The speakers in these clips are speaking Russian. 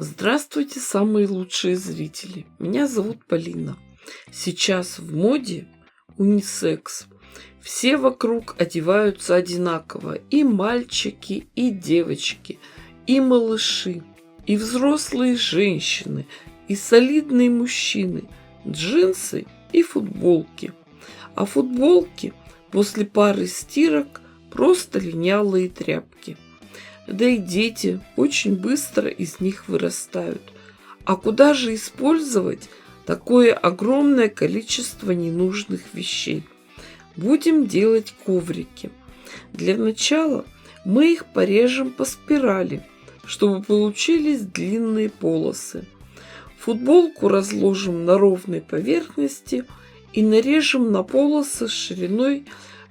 Здравствуйте, самые лучшие зрители! Меня зовут Полина. Сейчас в моде унисекс. Все вокруг одеваются одинаково. И мальчики, и девочки, и малыши, и взрослые женщины, и солидные мужчины, джинсы и футболки. А футболки после пары стирок просто линялые тряпки. Да и дети очень быстро из них вырастают. А куда же использовать такое огромное количество ненужных вещей? Будем делать коврики. Для начала мы их порежем по спирали, чтобы получились длинные полосы. Футболку разложим на ровной поверхности и нарежем на полосы с шириной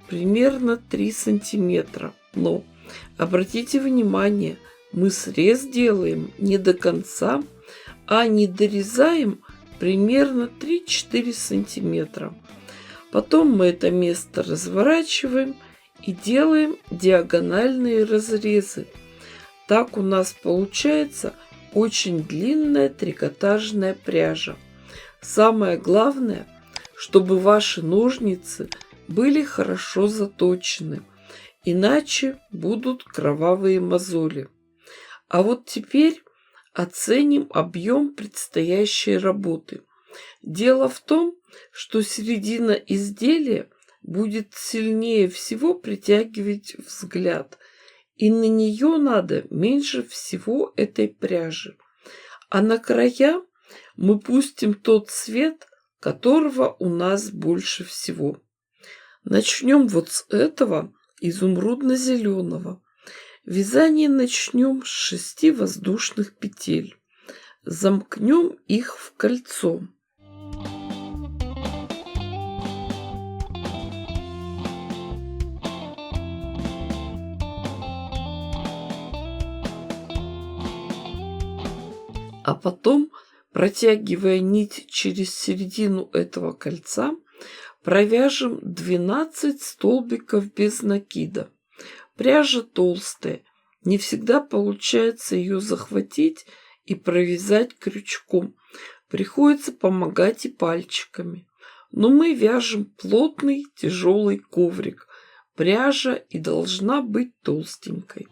примерно 3 сантиметра. Но обратите внимание, мы срез делаем не до конца, а не дорезаем примерно 3-4 сантиметра. Потом мы это место разворачиваем и делаем диагональные разрезы. Так у нас получается очень длинная трикотажная пряжа. Самое главное, чтобы ваши ножницы были хорошо заточены. Иначе будут кровавые мозоли. А вот теперь оценим объем предстоящей работы. Дело в том, что середина изделия будет сильнее всего притягивать взгляд, и на нее надо меньше всего этой пряжи. А на края мы пустим тот цвет, которого у нас больше всего. Начнем вот с этого изумрудно-зеленого. Вязание начнем с 6 воздушных петель. Замкнем их в кольцо. А потом, протягивая нить через середину этого кольца, провяжем 12 столбиков без накида. Пряжа толстая, не всегда получается ее захватить и провязать крючком. Приходится помогать и пальчиками. Но мы вяжем плотный тяжелый коврик. Пряжа и должна быть толстенькой.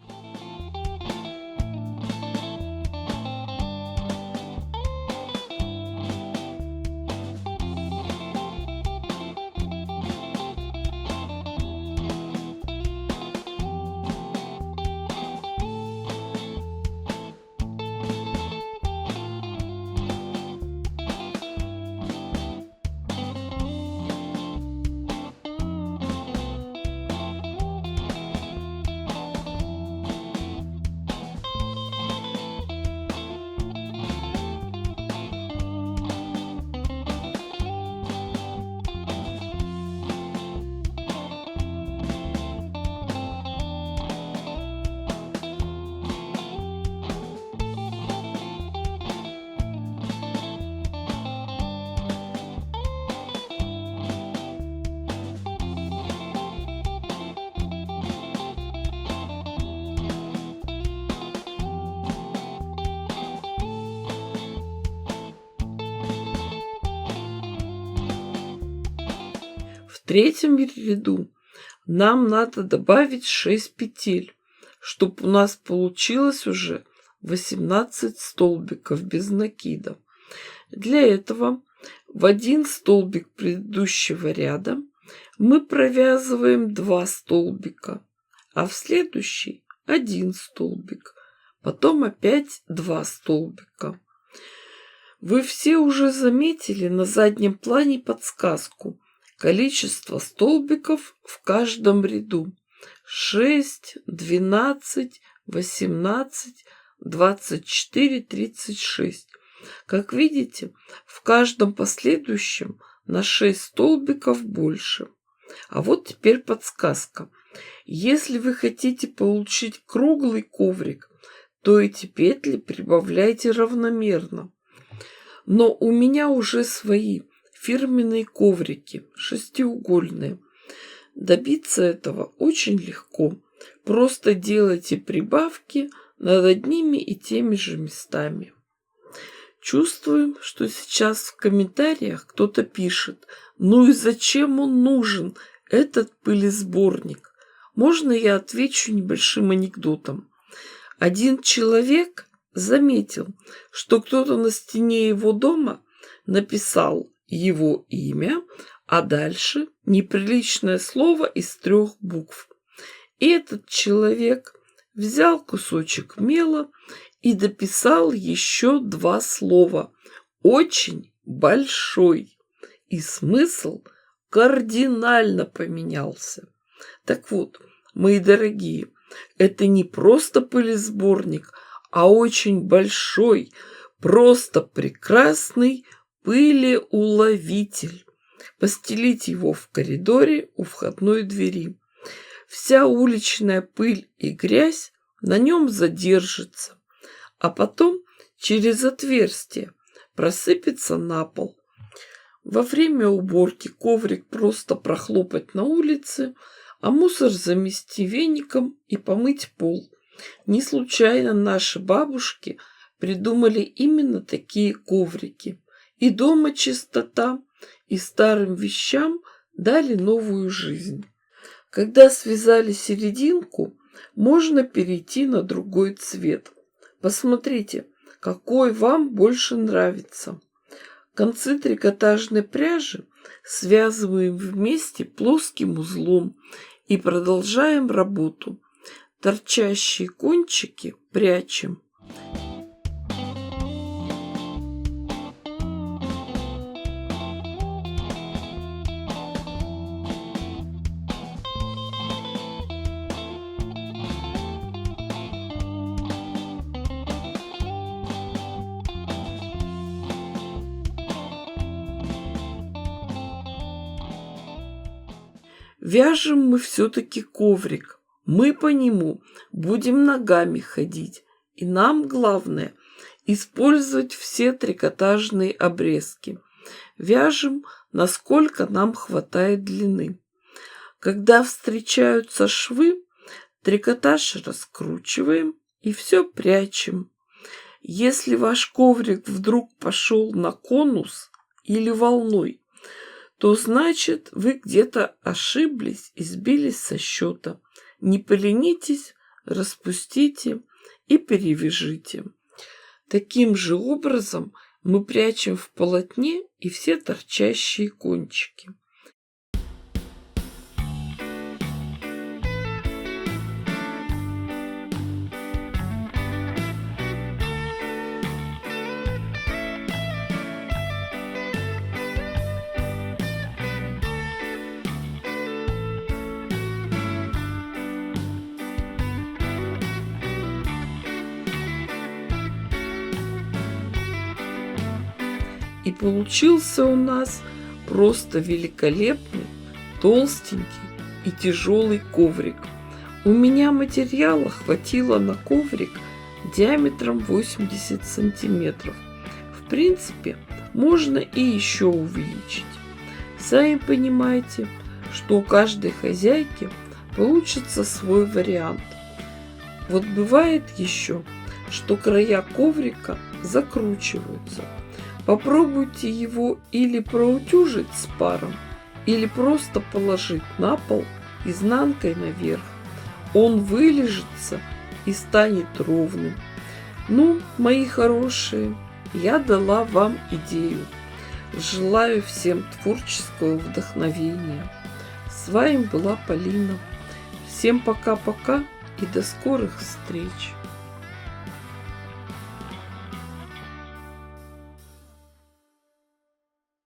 В третьем ряду нам надо добавить 6 петель, чтобы у нас получилось уже 18 столбиков без накида. Для этого в один столбик предыдущего ряда мы провязываем 2 столбика, а в следующий 1 столбик, потом опять 2 столбика. Вы все уже заметили на заднем плане подсказку. Количество столбиков в каждом ряду: 6, 12, 18, 24, 36. Как видите, в каждом последующем на 6 столбиков больше. А вот теперь подсказка. Если вы хотите получить круглый коврик, то эти петли прибавляйте равномерно. Но у меня уже свои фирменные коврики, шестиугольные. Добиться этого очень легко. Просто делайте прибавки над одними и теми же местами. Чувствуем, что сейчас в комментариях кто-то пишет: ну и зачем он нужен, этот пылесборник? Можно я отвечу небольшим анекдотом? Один человек заметил, что кто-то на стене его дома написал его имя, а дальше неприличное слово из 3 букв. И этот человек взял кусочек мела и дописал еще 2 слова: очень большой. И смысл кардинально поменялся. Так вот, мои дорогие, это не просто пылесборник, а очень большой, просто прекрасный пылеуловитель. Постелить его в коридоре у входной двери. Вся уличная пыль и грязь на нем задержится, а потом через отверстие просыпется на пол. Во время уборки коврик просто прохлопать на улице, а мусор замести веником и помыть пол. Не случайно наши бабушки придумали именно такие коврики. И дома чистота, и старым вещам дали новую жизнь. Когда связали серединку, можно перейти на другой цвет. Посмотрите, какой вам больше нравится. Концы трикотажной пряжи связываем вместе плоским узлом и продолжаем работу. Торчащие кончики прячем. Вяжем мы все-таки коврик. Мы по нему будем ногами ходить. И нам главное использовать все трикотажные обрезки. Вяжем, насколько нам хватает длины. Когда встречаются швы, трикотаж раскручиваем и все прячем. Если ваш коврик вдруг пошел на конус или волной, то значит вы где-то ошиблись и сбились со счета. Не поленитесь, распустите и перевяжите. Таким же образом мы прячем в полотне и все торчащие кончики. И получился у нас просто великолепный, толстенький и тяжелый коврик. У меня материала хватило на коврик диаметром 80 сантиметров. В принципе, можно и еще увеличить. Сами понимаете, что у каждой хозяйки получится свой вариант. Вот бывает еще, что края коврика закручиваются. Попробуйте его или проутюжить с паром, или просто положить на пол изнанкой наверх. Он вылежится и станет ровным. Ну, мои хорошие, я дала вам идею. Желаю всем творческого вдохновения. С вами была Полина. Всем пока-пока и до скорых встреч.